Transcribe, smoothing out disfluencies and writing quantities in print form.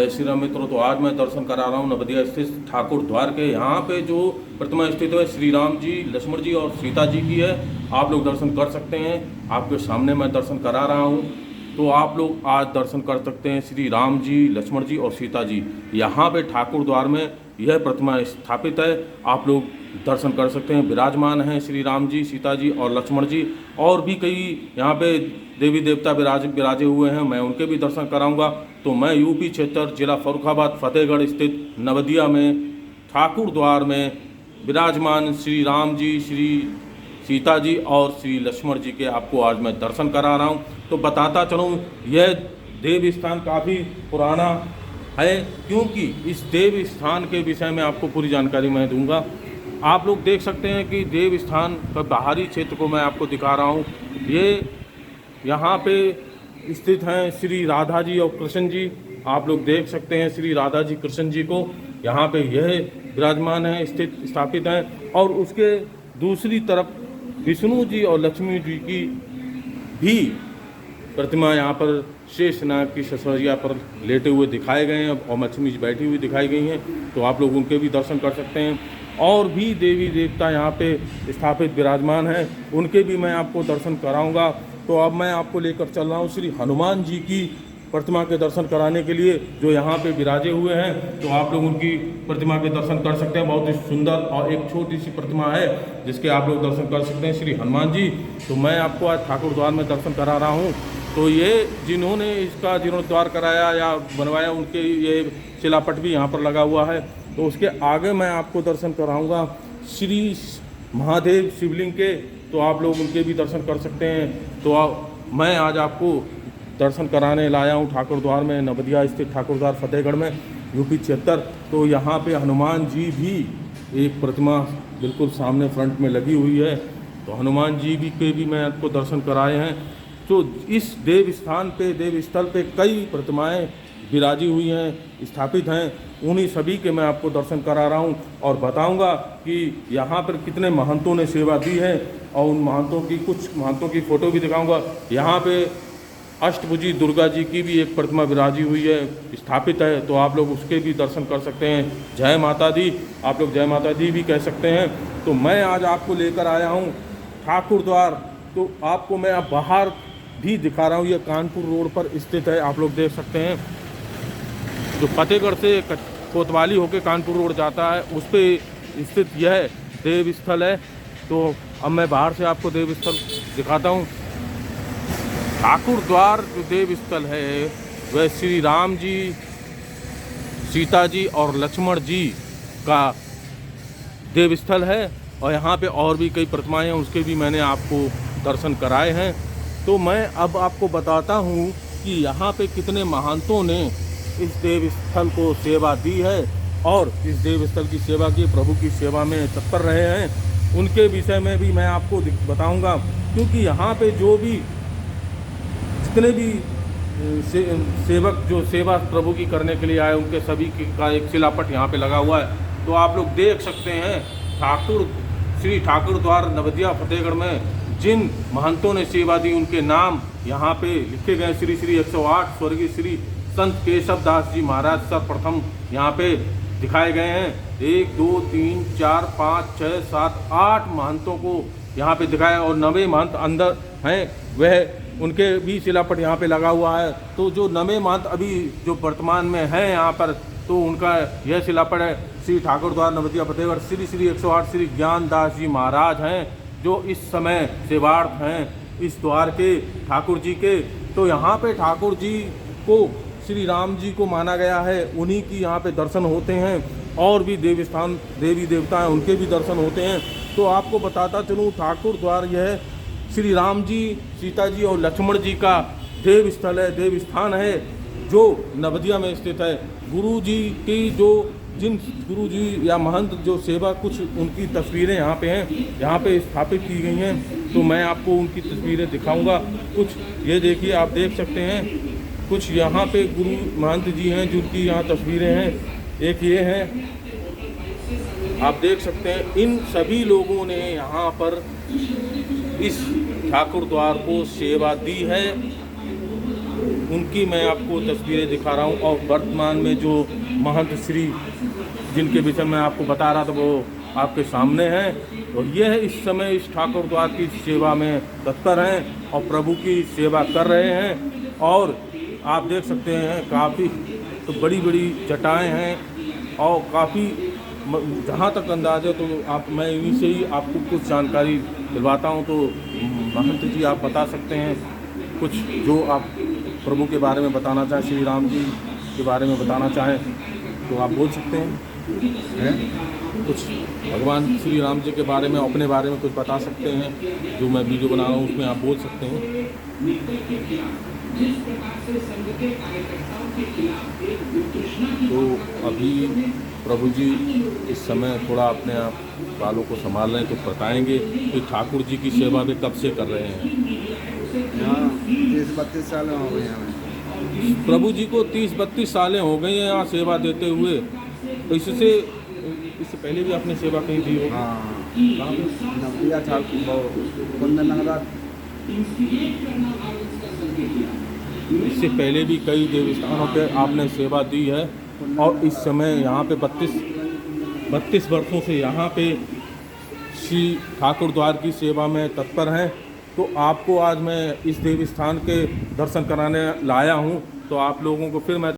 जय श्री राम मित्रों। तो आज मैं दर्शन करा रहा हूँ नवदिया स्थित ठाकुर द्वार के। यहाँ पे जो प्रतिमा स्थित है श्री राम जी, लक्ष्मण जी और सीता जी की है। आप लोग दर्शन कर सकते हैं। आपके सामने मैं दर्शन करा रहा हूँ, तो आप लोग आज दर्शन कर सकते हैं श्री राम जी, लक्ष्मण जी और सीता जी। यहाँ पे ठाकुर द्वार में यह प्रतिमा स्थापित है। आप लोग दर्शन कर सकते हैं। विराजमान हैं श्री राम जी, सीता जी और लक्ष्मण जी। और भी कई यहाँ पे देवी देवता विराजे हुए हैं, मैं उनके भी दर्शन कराऊंगा। तो मैं यूपी क्षेत्र जिला फर्रुखाबाद फतेहगढ़ स्थित नवदिया में ठाकुर द्वार में विराजमान श्री राम जी, श्री सीता जी और श्री लक्ष्मण जी के आपको आज मैं दर्शन करा रहा हूँ। तो बताता चलूँ, यह देव स्थान काफ़ी पुराना है, क्योंकि इस देव स्थान के विषय में आपको पूरी जानकारी मैं दूंगा। आप लोग देख सकते हैं कि देव स्थान का बाहरी क्षेत्र को मैं आपको दिखा रहा हूँ। ये यहाँ पे स्थित हैं श्री राधा जी और कृष्ण जी। आप लोग देख सकते हैं श्री राधा जी, कृष्ण जी को यहाँ पे यह विराजमान है, स्थापित हैं। और उसके दूसरी तरफ विष्णु जी और लक्ष्मी जी की भी प्रतिमा यहाँ पर शेषनाग की ससरिया पर लेटे हुए दिखाए गए हैं और लक्ष्मी जी बैठी हुई दिखाई गई हैं। तो आप लोग उनके भी दर्शन कर सकते हैं। और भी देवी देवता यहाँ पे स्थापित विराजमान हैं, उनके भी मैं आपको दर्शन कराऊंगा। तो अब मैं आपको लेकर चल रहा हूँ श्री हनुमान जी की प्रतिमा के दर्शन कराने के लिए, जो यहाँ पे विराजे हुए हैं। तो आप लोग उनकी प्रतिमा के दर्शन कर सकते हैं। बहुत ही सुंदर और एक छोटी सी प्रतिमा है जिसके आप लोग दर्शन कर सकते हैं, श्री हनुमान जी। तो मैं आपको आज ठाकुर द्वार में दर्शन करा रहा हूँ। तो ये जिन्होंने इसका जीर्णोद्धार कराया या बनवाया, उनके ये शिलापट भी यहाँ पर लगा हुआ है। तो उसके आगे मैं आपको दर्शन कराऊंगा श्री महादेव शिवलिंग के। तो आप लोग उनके भी दर्शन कर सकते हैं। तो मैं आज आपको दर्शन कराने लाया हूँ ठाकुर द्वार में, नवदिया स्थित ठाकुर द्वार फतेहगढ़ में, यूपी क्षेत्र। तो यहाँ पे हनुमान जी भी एक प्रतिमा बिल्कुल सामने फ्रंट में लगी हुई है। तो हनुमान जी भी के भी मैं आपको दर्शन कराए हैं। तो इस देव स्थान पे, देव स्थल पे कई प्रतिमाएं विराजी हुई हैं, स्थापित हैं। उन्हीं सभी के मैं आपको दर्शन करा रहा हूँ और बताऊंगा कि यहाँ पर कितने महंतों ने सेवा दी है। और उन महंतों की, कुछ महंतों की फ़ोटो भी दिखाऊंगा। यहाँ पे अष्टभुजी दुर्गा जी की भी एक प्रतिमा विराजी हुई है, स्थापित है। तो आप लोग उसके भी दर्शन कर सकते हैं। जय माता दी, आप लोग जय माता दी भी कह सकते हैं। तो मैं आज आपको लेकर आया हूँ ठाकुर द्वार। तो आपको मैं अब बाहर भी दिखा रहा हूँ। ये कानपुर रोड पर स्थित है, आप लोग देख सकते हैं। जो फतेहगढ़ से कोतवाली होकर कानपुर रोड जाता है, उस पर स्थित यह देव स्थल है। तो अब मैं बाहर से आपको देव स्थल दिखाता हूँ। ठाकुर द्वार जो देव स्थल है वह श्री राम जी, सीता जी और लक्ष्मण जी का देव स्थल है। और यहाँ पे और भी कई प्रतिमाएं हैं, उसके भी मैंने आपको दर्शन कराए हैं। तो मैं अब आपको बताता हूँ कि यहाँ पे कितने महंतों ने इस देव स्थल को सेवा दी है और इस देव स्थल की सेवा की, प्रभु की सेवा में तत्पर रहे हैं। उनके विषय में भी मैं आपको बताऊंगा, क्योंकि यहाँ पे जो भी जितने भी सेवक जो सेवा प्रभु की करने के लिए आए, उनके सभी का एक शिलापट यहाँ पे लगा हुआ है। तो आप लोग देख सकते हैं श्री ठाकुर द्वार नवदिया फतेहगढ़ में जिन महंतों ने सेवा दी, उनके नाम यहाँ पे लिखे गए। श्री 108 स्वर्गीय श्री संत केशव दास जी महाराज सर्वप्रथम यहाँ पे दिखाए गए हैं। 1 2 3 4 5 6 7 8 महंतों को यहाँ पे दिखाया। और 9वें महंत अंदर हैं, वह उनके भी शिलापट यहाँ पे लगा हुआ है। तो जो 9वें महंत अभी जो वर्तमान में हैं यहाँ पर, तो उनका यह शिलापट है। श्री ठाकुर द्वार नवदिया फतेहगढ़ श्री 108 श्री ज्ञानदास जी महाराज हैं, जो इस समय सेवार्थ हैं इस द्वार के ठाकुर जी के। तो यहाँ पे ठाकुर जी को श्री राम जी को माना गया है, उन्हीं की यहाँ पे दर्शन होते हैं। और भी देवी देवता हैं, उनके भी दर्शन होते हैं। तो आपको बताता चलूँ, ठाकुर द्वार यह श्री राम जी, सीता जी और लक्ष्मण जी का देव स्थल है, देव स्थान है, जो नवदिया में स्थित है। गुरु जी की जिन गुरु जी या महंत जो सेवा, कुछ उनकी तस्वीरें यहाँ पे हैं, यहाँ पे स्थापित की गई हैं। तो मैं आपको उनकी तस्वीरें दिखाऊंगा। कुछ ये देखिए, आप देख सकते हैं, कुछ यहाँ पे गुरु महंत जी हैं जिनकी यहाँ तस्वीरें हैं। एक ये है, आप देख सकते हैं। इन सभी लोगों ने यहाँ पर इस ठाकुर द्वार को सेवा दी है। उनकी मैं आपको तस्वीरें दिखा रहा हूँ। और वर्तमान में जो महंत श्री जिनके विषय में आपको बता रहा था वो आपके सामने हैं। और ये इस समय इस ठाकुर द्वार की सेवा में तत्पर हैं और प्रभु की सेवा कर रहे हैं। और आप देख सकते हैं काफ़ी तो बड़ी बड़ी जटाएँ हैं और काफ़ी जहाँ तक अंदाज़ है तो मैं इन्हीं से ही आपको कुछ जानकारी दिलवाता हूँ। तो महंत जी आप बता सकते हैं कुछ जो आप प्रभु के बारे में बताना चाहें, श्री राम जी के बारे में बताना चाहें तो आप बोल सकते हैं। कुछ भगवान श्री राम जी के बारे में अपने बारे में कुछ बता सकते हैं। जो मैं वीडियो बना रहा हूँ उसमें आप बोल सकते हैं। तो अभी प्रभु जी इस समय थोड़ा अपने आप बालों को संभाल रहे हैं, तो बताएंगे कि ठाकुर जी की सेवा वे कब से कर रहे हैं। यहाँ 30-32 साल हो गए हमें। प्रभु जी को 30-32 सालें हो गई हैं यहाँ सेवा देते हुए। तो इससे पहले भी आपने सेवा कहीं दी होगी। हाँ, नवदिया ठाकुर कुंदन नगरा। इससे पहले भी कई देवस्थानों पे आपने सेवा दी है और इस समय यहाँ पे 32 वर्षों से यहाँ पे श्री ठाकुर द्वार की सेवा में तत्पर हैं। तो आपको आज मैं इस देवस्थान के दर्शन कराने लाया हूँ। तो आप लोगों को फिर मैं